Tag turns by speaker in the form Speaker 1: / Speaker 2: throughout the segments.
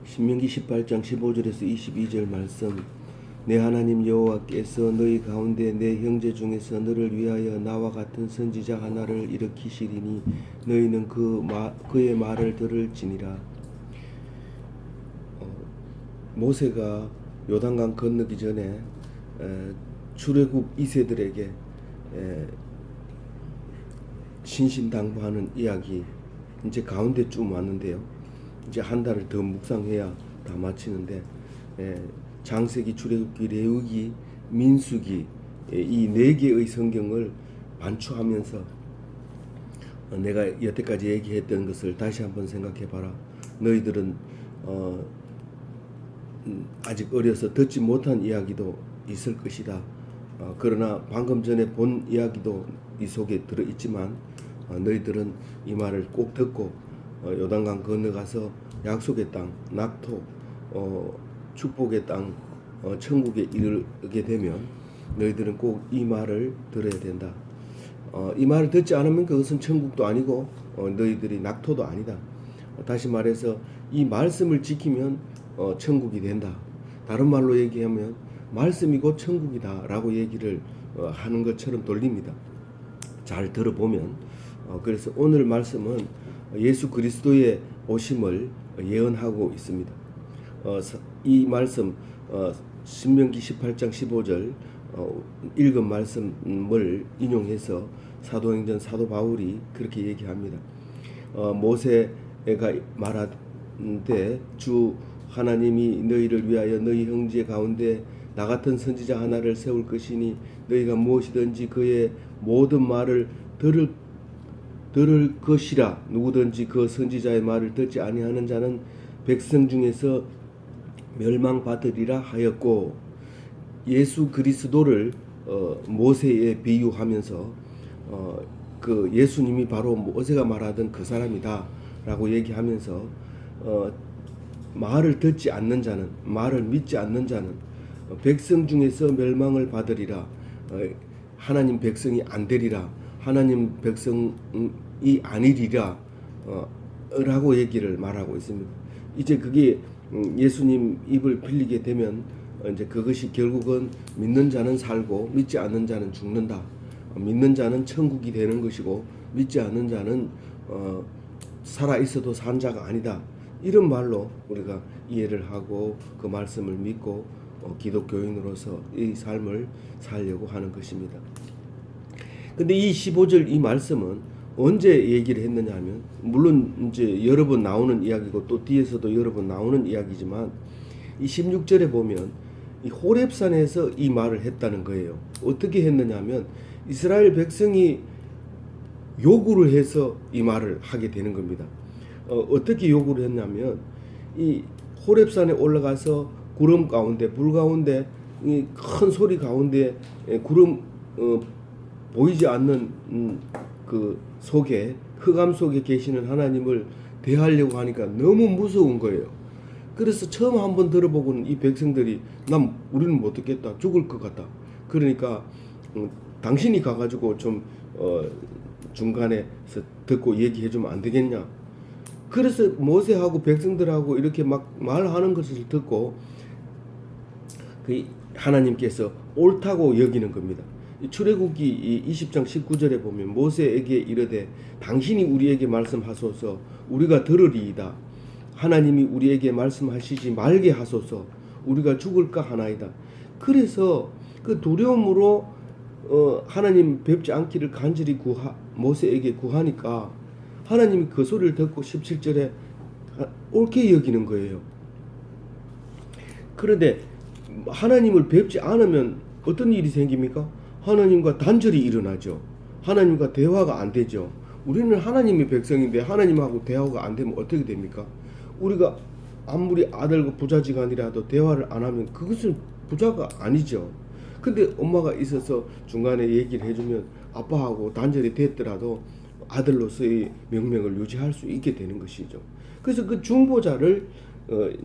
Speaker 1: 신명기 18장 15절에서 22절 말씀. 내 하나님 여호와께서 너희 가운데 내 형제 중에서 너를 위하여 나와 같은 선지자 하나를 일으키시리니 너희는 그의 말을 들을지니라. 모세가 요단강 건너기 전에 출애굽 2세들에게 신신당부하는 이야기 이제 가운데쯤 왔는데요. 이제 한 달을 더 묵상해야 다 마치는데 장세기, 출애굽기, 레위기, 민수기 이 네 개의 성경을 반추하면서 내가 여태까지 얘기했던 것을 다시 한번 생각해봐라. 너희들은 아직 어려서 듣지 못한 이야기도 있을 것이다. 그러나 방금 전에 본 이야기도 이 속에 들어있지만 너희들은 이 말을 꼭 듣고 요단강 건너가서 약속의 땅, 낙토, 축복의 땅, 천국에 이르게 되면 너희들은 꼭 이 말을 들어야 된다. 이 말을 듣지 않으면 그것은 천국도 아니고 너희들이 낙토도 아니다. 다시 말해서 이 말씀을 지키면 천국이 된다. 다른 말로 얘기하면 말씀이 곧 천국이다 라고 얘기를 하는 것처럼 돌립니다. 잘 들어보면 그래서 오늘 말씀은 예수 그리스도의 오심을 예언하고 있습니다. 이 말씀 신명기 18장 15절 읽은 말씀을 인용해서 사도행전 사도 바울이 그렇게 얘기합니다. 모세가 말하되 주 하나님이 너희를 위하여 너희 형제 가운데 나 같은 선지자 하나를 세울 것이니 너희가 무엇이든지 그의 모든 말을 들을 것이라. 누구든지 그 선지자의 말을 듣지 아니하는 자는 백성 중에서 멸망받으리라 하였고, 예수 그리스도를 모세에 비유하면서 그 예수님이 바로 모세가 말하던 그 사람이다 라고 얘기하면서 말을 듣지 않는 자는, 말을 믿지 않는 자는 백성 중에서 멸망을 받으리라. 하나님 백성이 안 되리라. 하나님 백성이 아니리라 라고 얘기를 말하고 있습니다. 이제 그게 예수님 입을 빌리게 되면 이제 그것이 결국은 믿는 자는 살고 믿지 않는 자는 죽는다. 믿는 자는 천국이 되는 것이고 믿지 않는 자는 살아 있어도 산 자가 아니다. 이런 말로 우리가 이해를 하고 그 말씀을 믿고 기독교인으로서 이 삶을 살려고 하는 것입니다. 근데 이 15절 이 말씀은 언제 얘기를 했느냐 하면, 물론 이제 여러 번 나오는 이야기고 또 뒤에서도 여러 번 나오는 이야기지만 이 16절에 보면 이 호렙산에서 이 말을 했다는 거예요. 어떻게 했느냐 하면 이스라엘 백성이 요구를 해서 이 말을 하게 되는 겁니다. 어떻게 요구를 했냐면 이 호렙산에 올라가서 구름 가운데, 불 가운데, 이 큰 소리 가운데 구름 보이지 않는 그 속에, 흑암 속에 계시는 하나님을 대하려고 하니까 너무 무서운 거예요. 그래서 처음 한번 들어보고는 이 백성들이 우리는 못 듣겠다, 죽을 것 같다. 그러니까 당신이 가가지고 좀 중간에서 듣고 얘기해주면 안 되겠냐. 그래서 모세하고 백성들하고 이렇게 막 말하는 것을 듣고 그 하나님께서 옳다고 여기는 겁니다. 출애굽기 20장 19절에 보면 모세에게 이르되 당신이 우리에게 말씀하소서 우리가 들으리이다. 하나님이 우리에게 말씀하시지 말게 하소서 우리가 죽을까 하나이다. 그래서 그 두려움으로 하나님 뵙지 않기를 간절히 모세에게 구하니까 하나님이 그 소리를 듣고 17절에 옳게 여기는 거예요. 그런데 하나님을 뵙지 않으면 어떤 일이 생깁니까? 하나님과 단절이 일어나죠. 하나님과 대화가 안 되죠. 우리는 하나님의 백성인데 하나님하고 대화가 안 되면 어떻게 됩니까? 우리가 아무리 아들과 부자지간이라도 대화를 안 하면 그것은 부자가 아니죠. 근데 엄마가 있어서 중간에 얘기를 해주면 아빠하고 단절이 됐더라도 아들로서의 명맥을 유지할 수 있게 되는 것이죠. 그래서 그 중보자를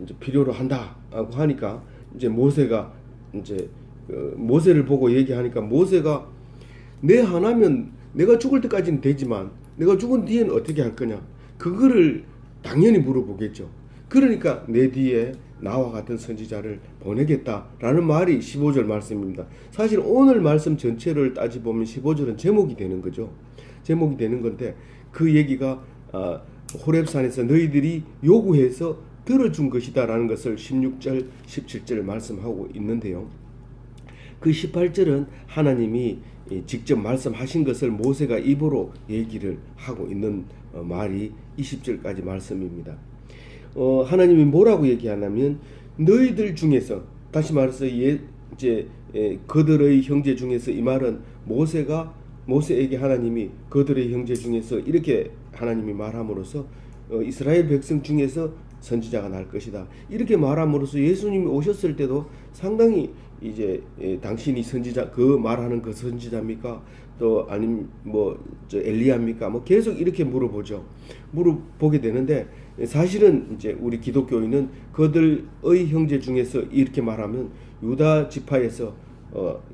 Speaker 1: 이제 필요로 한다고 하니까 이제 모세가 이제 모세를 보고 얘기하니까 모세가 내 하나면 내가 죽을 때까지는 되지만 내가 죽은 뒤에는 어떻게 할 거냐, 그거를 당연히 물어보겠죠. 그러니까 내 뒤에 나와 같은 선지자를 보내겠다라는 말이 15절 말씀입니다. 사실 오늘 말씀 전체를 따지보면 15절은 제목이 되는 거죠. 제목이 되는 건데 그 얘기가 호렙산에서 너희들이 요구해서 들어준 것이다라는 것을 16절, 17절 말씀하고 있는데요. 그 18절은 하나님이 직접 말씀하신 것을 모세가 입으로 얘기를 하고 있는 말이 20절까지 말씀입니다. 하나님이 뭐라고 얘기하냐면 너희들 중에서, 다시 말해서 그들의 형제 중에서, 이 말은 모세에게 하나님이 그들의 형제 중에서 이렇게 하나님이 말함으로써 이스라엘 백성 중에서 선지자가 날 것이다. 이렇게 말함으로써 예수님이 오셨을 때도 상당히 이제 당신이 선지자, 그 말하는 그 선지자입니까? 또 아니면 엘리야입니까? 계속 이렇게 물어보게 되는데, 사실은 이제 우리 기독교인은 그들의 형제 중에서 이렇게 말하면 유다 지파에서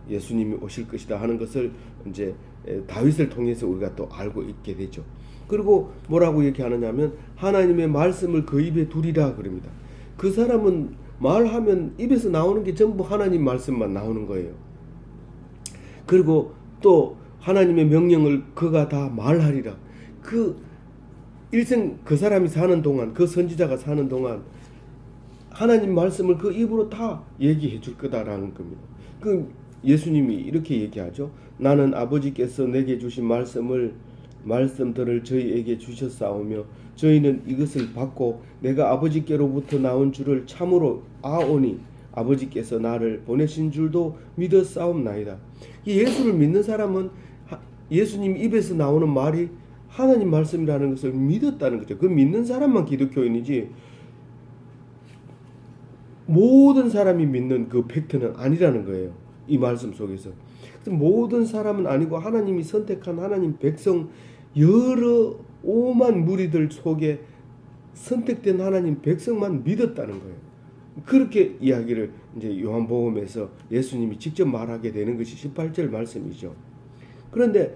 Speaker 1: 예수님이 오실 것이다 하는 것을 이제 다윗을 통해서 우리가 또 알고 있게 되죠. 그리고 뭐라고 얘기하느냐면 하나님의 말씀을 그 입에 두리라 그럽니다. 그 사람은 말하면 입에서 나오는 게 전부 하나님 말씀만 나오는 거예요. 그리고 또 하나님의 명령을 그가 다 말하리라. 일생 그 사람이 사는 동안, 그 선지자가 사는 동안 하나님 말씀을 그 입으로 다 얘기해 줄 거다라는 겁니다. 예수님이 이렇게 얘기하죠. 나는 아버지께서 내게 주신 말씀들을 저희에게 주셨사오며 저희는 이것을 받고 내가 아버지께로부터 나온 줄을 참으로 아오니 아버지께서 나를 보내신 줄도 믿었사옵나이다. 이 예수를 믿는 사람은 예수님 입에서 나오는 말이 하나님 말씀이라는 것을 믿었다는 거죠. 그 믿는 사람만 기독교인이지 모든 사람이 믿는 그 팩트는 아니라는 거예요. 이 말씀 속에서. 모든 사람은 아니고 하나님이 선택한 하나님 백성, 여러 오만 무리들 속에 선택된 하나님 백성만 믿었다는 거예요. 그렇게 이야기를 이제 요한복음에서 예수님이 직접 말하게 되는 것이 18절 말씀이죠. 그런데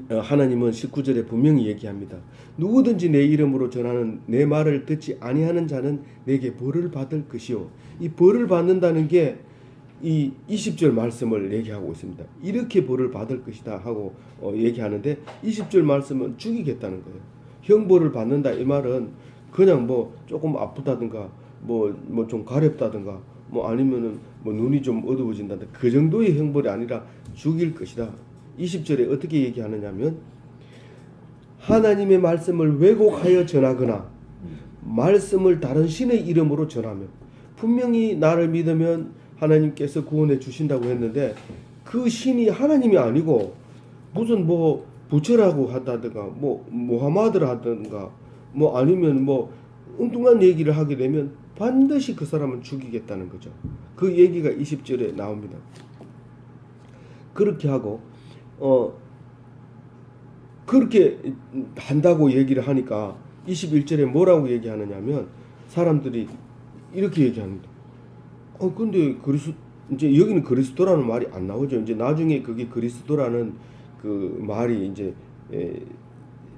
Speaker 1: 하나님은 19절에 분명히 얘기합니다. 누구든지 내 이름으로 전하는 내 말을 듣지 아니하는 자는 내게 벌을 받을 것이요. 이 벌을 받는다는 게 이 20절 말씀을 얘기하고 있습니다. 이렇게 벌을 받을 것이다 하고 얘기하는데 20절 말씀은 죽이겠다는 거예요. 형벌을 받는다 이 말은 그냥 조금 아프다든가 좀 가렵다든가 아니면은 눈이 좀 어두워진다든가 그 정도의 형벌이 아니라 죽일 것이다. 20절에 어떻게 얘기하느냐면 하나님의 말씀을 왜곡하여 전하거나 말씀을 다른 신의 이름으로 전하면, 분명히 나를 믿으면 하나님께서 구원해 주신다고 했는데 그 신이 하나님이 아니고 무슨 부처라고 하다든가 모하마드라 하든가 아니면 엉뚱한 얘기를 하게 되면 반드시 그 사람은 죽이겠다는 거죠. 그 얘기가 20절에 나옵니다. 그렇게 하고 그렇게 한다고 얘기를 하니까 21절에 뭐라고 얘기하느냐면 사람들이 이렇게 얘기합니다. 근데 이제 여기는 그리스도라는 말이 안 나오죠. 이제 나중에 그게 그리스도라는 그 말이 이제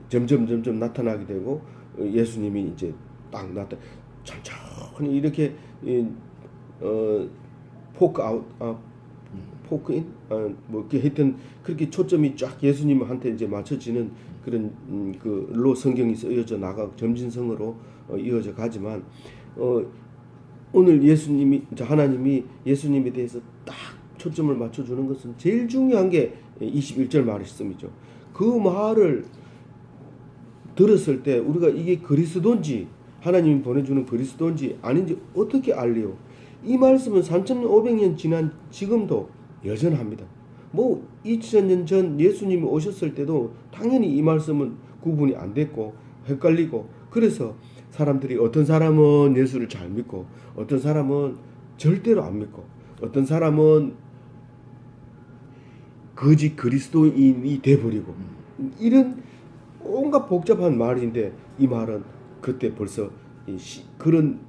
Speaker 1: 점점 나타나게 되고 예수님이 이제 딱 천천히 이렇게 포크인 이렇게 했던 그렇게 초점이 쫙 예수님한테 이제 맞춰지는 그런 그로 성경이 쓰여져 나가 점진성으로 이어져 가지만 오늘 하나님이 예수님에 대해서 딱 초점을 맞춰주는 것은 제일 중요한 게 21절 말씀이죠. 그 말을 들었을 때 우리가 이게 그리스도인지 하나님이 보내주는 그리스도인지 아닌지 어떻게 알리요? 이 말씀은 3,500년 지난 지금도 여전합니다. 2000년 전 예수님이 오셨을 때도 당연히 이 말씀은 구분이 안 됐고 헷갈리고, 그래서 사람들이 어떤 사람은 예수를 잘 믿고 어떤 사람은 절대로 안 믿고 어떤 사람은 거짓 그리스도인이 돼버리고 이런 온갖 복잡한 말인데 이 말은 그때 벌써 그런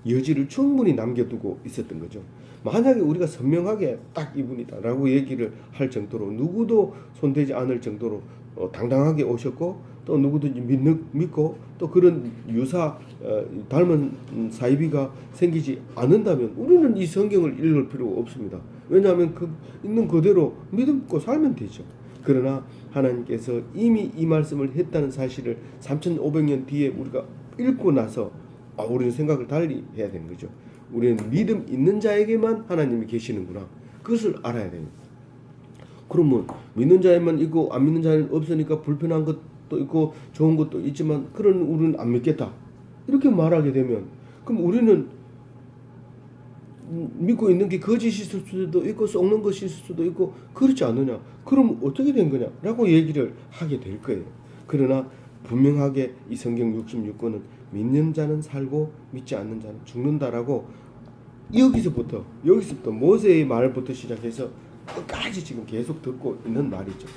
Speaker 1: 여지를 충분히 남겨두고 있었던 거죠. 만약에 우리가 선명하게 딱 이분이다 라고 얘기를 할 정도로 누구도 손대지 않을 정도로 당당하게 오셨고 또 누구든지 믿고 또 그런 닮은 사이비가 생기지 않는다면 우리는 이 성경을 읽을 필요가 없습니다. 왜냐하면 그 있는 그대로 믿고 살면 되죠. 그러나 하나님께서 이미 이 말씀을 했다는 사실을 3500년 뒤에 우리가 읽고 나서 우리는 생각을 달리 해야 되는 거죠. 우리는 믿음 있는 자에게만 하나님이 계시는구나. 그것을 알아야 됩니다. 그러면 믿는 자에만 있고 안 믿는 자는 없으니까 불편한 것도 있고 좋은 것도 있지만 그런 우리는 안 믿겠다. 이렇게 말하게 되면 그럼 우리는 믿고 있는 게 거짓이 있을 수도 있고 썩는 것이 있을 수도 있고 그렇지 않느냐. 그럼 어떻게 된 거냐 라고 얘기를 하게 될 거예요. 그러나 분명하게 이 성경 66권은 믿는 자는 살고 믿지 않는 자는 죽는다라고 여기서부터 모세의 말부터 시작해서 끝까지 지금 계속 듣고 있는 말이죠.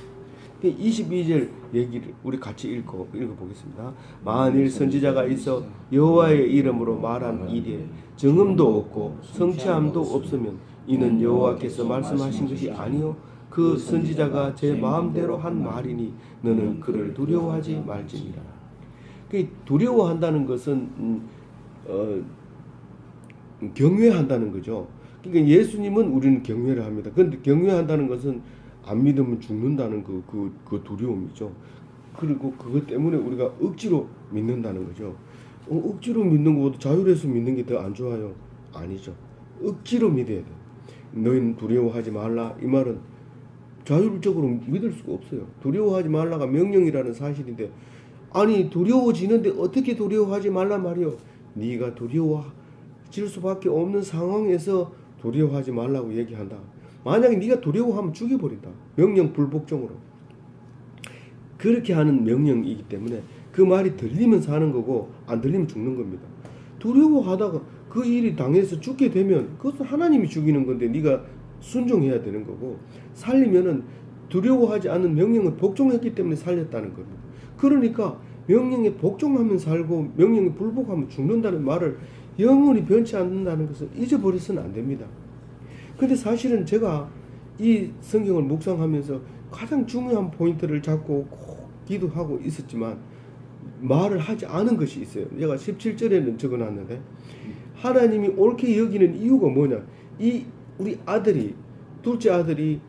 Speaker 1: 22절 얘기를 우리 같이 읽어보겠습니다. 만일 선지자가 있어 여호와의 이름으로 말한 일에 정음도 없고 성취함도 없으면 이는 여호와께서 말씀하신 것이 아니요 그 선지자가 제 마음대로 한 말이니 너는 그를 두려워하지 말지니라. 두려워한다는 것은 경외한다는 거죠. 그러니까 예수님은 우리는 경외를 합니다. 그런데 경외한다는 것은 안 믿으면 죽는다는 그 두려움이죠. 그리고 그것 때문에 우리가 억지로 믿는다는 거죠. 억지로 믿는 것보다 자율해서 믿는 게 더 안 좋아요? 아니죠. 억지로 믿어야 돼. 너희는 두려워하지 말라. 이 말은 자율적으로 믿을 수가 없어요. 두려워하지 말라가 명령이라는 사실인데 아니 두려워지는데 어떻게 두려워하지 말란 말이요. 네가 두려워질 수밖에 없는 상황에서 두려워하지 말라고 얘기한다. 만약에 네가 두려워하면 죽여버린다. 명령 불복종으로. 그렇게 하는 명령이기 때문에 그 말이 들리면 사는 거고 안 들리면 죽는 겁니다. 두려워하다가 그 일이 당해서 죽게 되면 그것은 하나님이 죽이는 건데 네가 순종해야 되는 거고 살리면은 두려워하지 않는 명령을 복종했기 때문에 살렸다는 겁니다. 그러니까 명령에 복종하면 살고 명령에 불복하면 죽는다는 말을 영원히 변치 않는다는 것을 잊어버려서는 안 됩니다. 근데 사실은 제가 이 성경을 묵상하면서 가장 중요한 포인트를 잡고 꼭 기도하고 있었지만 말을 하지 않은 것이 있어요. 제가 17절에는 적어놨는데 하나님이 옳게 여기는 이유가 뭐냐. 우리 아들이 둘째 아들이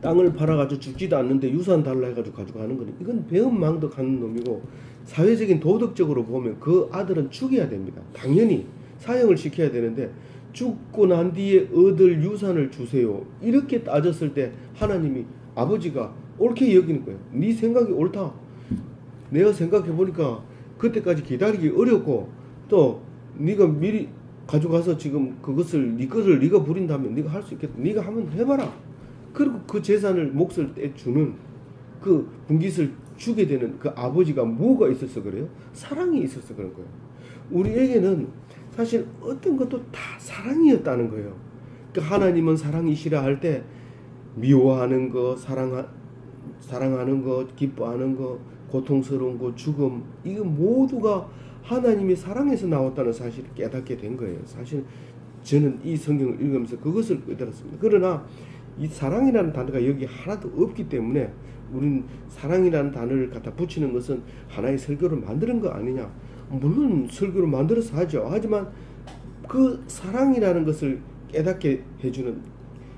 Speaker 1: 땅을 팔아가지고 죽지도 않는데 유산 달라 해가지고 가져가는 거는 이건 배은망덕하는 놈이고 사회적인 도덕적으로 보면 그 아들은 죽여야 됩니다. 당연히 사형을 시켜야 되는데 죽고 난 뒤에 얻을 유산을 주세요. 이렇게 따졌을 때 하나님이 아버지가 옳게 여기는 거예요. 네 생각이 옳다. 내가 생각해보니까 그때까지 기다리기 어렵고 또 네가 미리 가져가서 지금 그것을 네 것을 네가 부린다면 네가 할 수 있겠다. 네가 한번 해봐라. 그리고 그 재산을 몫을 떼주는 그 분깃을 주게 되는 그 아버지가 뭐가 있어서 그래요? 사랑이 있어서 그런 거예요. 우리에게는 사실 어떤 것도 다 사랑이었다는 거예요. 그러니까 하나님은 사랑이시라 할 때 미워하는 거, 사랑하는 거, 기뻐하는 거, 고통스러운 거, 죽음 이거 모두가 하나님이 사랑에서 나왔다는 사실을 깨닫게 된 거예요. 사실 저는 이 성경을 읽으면서 그것을 깨달았습니다. 그러나 이 사랑이라는 단어가 여기 하나도 없기 때문에 우리는 사랑이라는 단어를 갖다 붙이는 것은 하나의 설교를 만드는 거 아니냐. 물론 설교를 만들어서 하죠. 하지만 그 사랑이라는 것을 깨닫게 해주는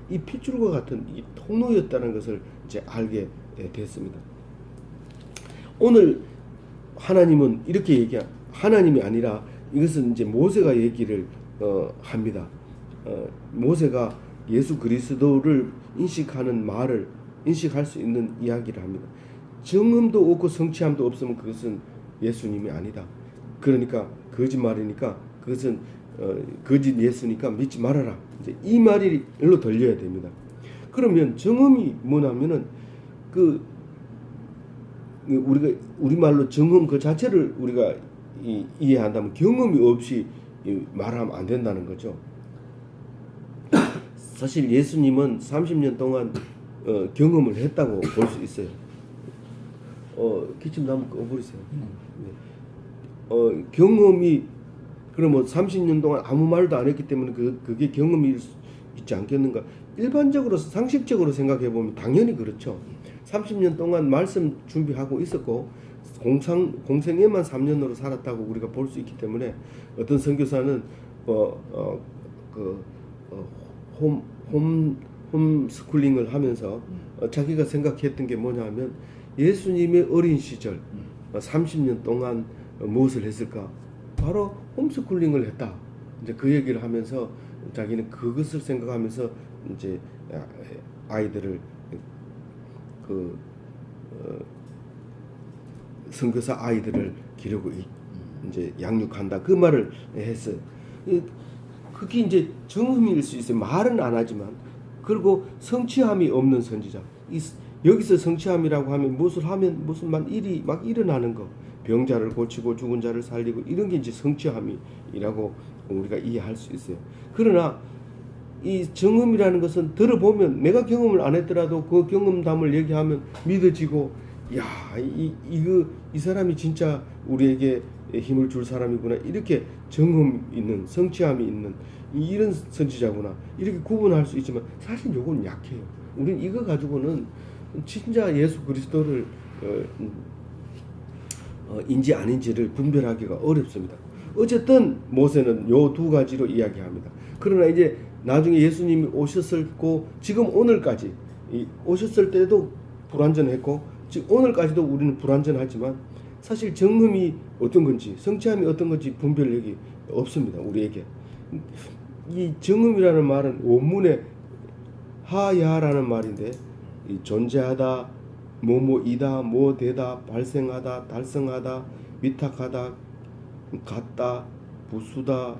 Speaker 1: 이 핏줄과 같은 이 통로였다는 것을 이제 알게 됐습니다. 오늘 하나님은 이렇게 하나님이 아니라 이것은 이제 모세가 얘기를 합니다. 모세가 예수 그리스도를 인식할 수 있는 이야기를 합니다. 정음도 없고 성취함도 없으면 그것은 예수님이 아니다. 그러니까 거짓말이니까 그것은 거짓 예수니까 믿지 말아라. 이제 이 말이 일로 들려야 됩니다. 그러면 정음이 뭐냐면은 우리가 우리말로 정음 그 자체를 우리가 이해한다면 경험이 없이 말하면 안 된다는 거죠. 사실 예수님은 30년 동안 경험을 했다고 볼 수 있어요. 기침 나면 꺼버리세요. 경험이 그러면 30년 동안 아무 말도 안 했기 때문에 그게 경험이 있지 않겠는가? 일반적으로 상식적으로 생각해 보면 당연히 그렇죠. 30년 동안 말씀 준비하고 있었고 공생애만 3년으로 살았다고 우리가 볼 수 있기 때문에 어떤 선교사는 홈스쿨링을 하면서 자기가 생각했던 게 뭐냐 하면 예수님의 어린 시절 30년 동안 무엇을 했을까? 바로 홈스쿨링을 했다. 이제 그 얘기를 하면서 자기는 그것을 생각하면서 이제 아이들을 선교사 아이들을 기르고 이제 양육한다. 그 말을 했어요. 그게 이제 정음일 수 있어요. 말은 안 하지만. 그리고 성취함이 없는 선지자. 여기서 성취함이라고 하면 무슨 일이 막 일어나는 거. 병자를 고치고 죽은 자를 살리고 이런 게 이제 성취함이라고 우리가 이해할 수 있어요. 그러나 이 정음이라는 것은 들어보면 내가 경험을 안 했더라도 그 경험담을 얘기하면 믿어지고 이 사람이 진짜 우리에게 힘을 줄 사람이구나. 이렇게 정음 있는 성취함이 있는 이런 선지자구나. 이렇게 구분할 수 있지만 사실 요건 약해요. 우리는 이거 가지고는 진짜 예수 그리스도를 인지 아닌지를 분별하기가 어렵습니다. 어쨌든 모세는 요 두 가지로 이야기합니다. 그러나 이제 나중에 예수님이 오셨고 지금 오늘까지 오셨을 때도 불완전했고 지금 오늘까지도 우리는 불완전하지만 사실 정음이 어떤 건지 성취함이 어떤 건지 분별력이 없습니다. 우리에게. 이 정음이라는 말은 원문에 하야라는 말인데 존재하다, 뭐뭐이다, 뭐되다, 발생하다, 달성하다, 위탁하다, 갖다, 부수다,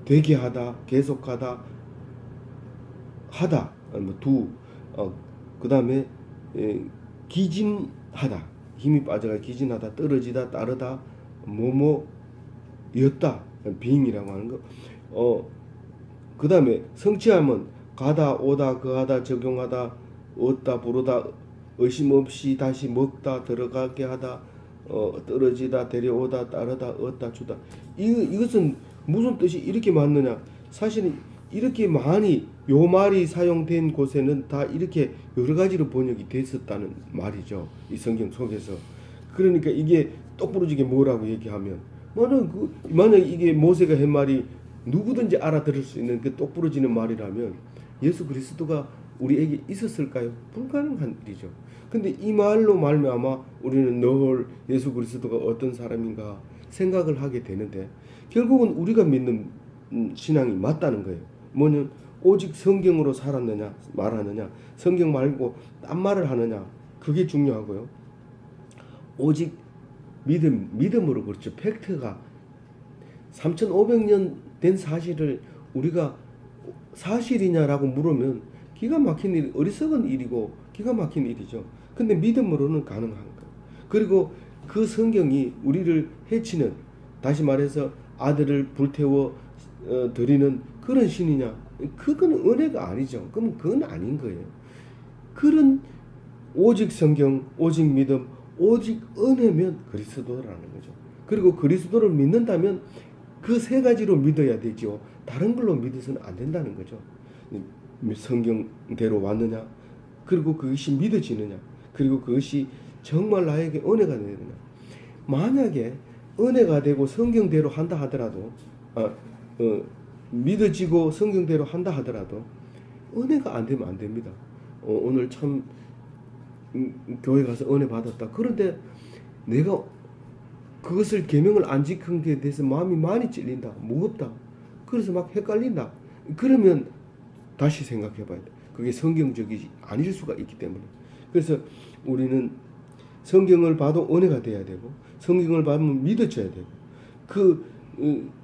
Speaker 1: 되게 하다, 계속하다, 하다, 그 다음에 기진하다, 힘이 빠져가 기진하다, 떨어지다, 따르다, 뭐뭐였다, 빙이라고 하는 거. 그 다음에 성취하면 가다, 오다, 거하다, 적용하다, 얻다, 부르다, 의심 없이 다시 먹다, 들어가게 하다, 떨어지다, 데려오다, 따르다, 얻다, 주다. 이것은 무슨 뜻이 이렇게 많느냐? 사실은 이렇게 많이 요 말이 사용된 곳에는 다 이렇게 여러 가지로 번역이 됐었다는 말이죠. 이 성경 속에서. 그러니까 이게 똑부러지게 뭐라고 얘기하면 만약 이게 모세가 한 말이 누구든지 알아들을 수 있는 그 똑부러지는 말이라면 예수 그리스도가 우리에게 있었을까요? 불가능한 일이죠. 근데 이 말로 말미암아 우리는 늘 예수 그리스도가 어떤 사람인가 생각을 하게 되는데 결국은 우리가 믿는 신앙이 맞다는 거예요. 뭐냐면 오직 성경으로 살았느냐 말하느냐, 성경 말고 딴 말을 하느냐, 그게 중요하고요. 오직 믿음으로, 그렇죠. 팩트가 3,500년 된 사실을 우리가 사실이냐라고 물으면 기가 막힌 일, 어리석은 일이고 기가 막힌 일이죠. 근데 믿음으로는 가능한 거예요. 그리고 그 성경이 우리를 해치는, 다시 말해서 아들을 불태워 드리는 그런 신이냐? 그건 은혜가 아니죠. 그럼 그건 아닌 거예요. 그런 오직 성경, 오직 믿음, 오직 은혜면 그리스도라는 거죠. 그리고 그리스도를 믿는다면 그 세 가지로 믿어야 되죠. 다른 걸로 믿어서는 안 된다는 거죠. 성경대로 왔느냐, 그리고 그것이 믿어지느냐, 그리고 그것이 정말 나에게 은혜가 되느냐. 만약에 은혜가 되고 성경대로 한다 하더라도 믿어지고 성경대로 한다 하더라도 은혜가 안 되면 안 됩니다. 오늘 참 교회 가서 은혜 받았다. 그런데 내가 그것을 계명을 안 지킨 게 대해서 마음이 많이 찔린다, 무겁다, 그래서 막 헷갈린다. 그러면 다시 생각해 봐야 돼. 그게 성경적이지 아닐 수가 있기 때문에. 그래서 우리는 성경을 봐도 은혜가 돼야 되고 성경을 받으면 믿어져야 되고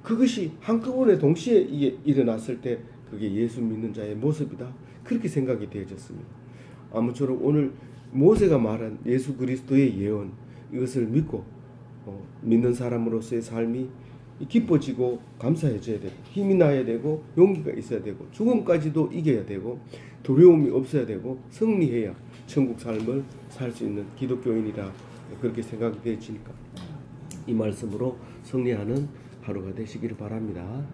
Speaker 1: 그것이 한꺼번에 동시에 이게 일어났을 때 그게 예수 믿는 자의 모습이다. 그렇게 생각이 되어졌습니다. 아무쪼록 오늘 모세가 말한 예수 그리스도의 예언, 이것을 믿고 믿는 사람으로서의 삶이 기뻐지고 감사해져야 되고 힘이 나야 되고 용기가 있어야 되고 죽음까지도 이겨야 되고 두려움이 없어야 되고 승리해야 천국 삶을 살 수 있는 기독교인이라 그렇게 생각이 되어지니까 이 말씀으로 승리하는 하루가 되시기를 바랍니다.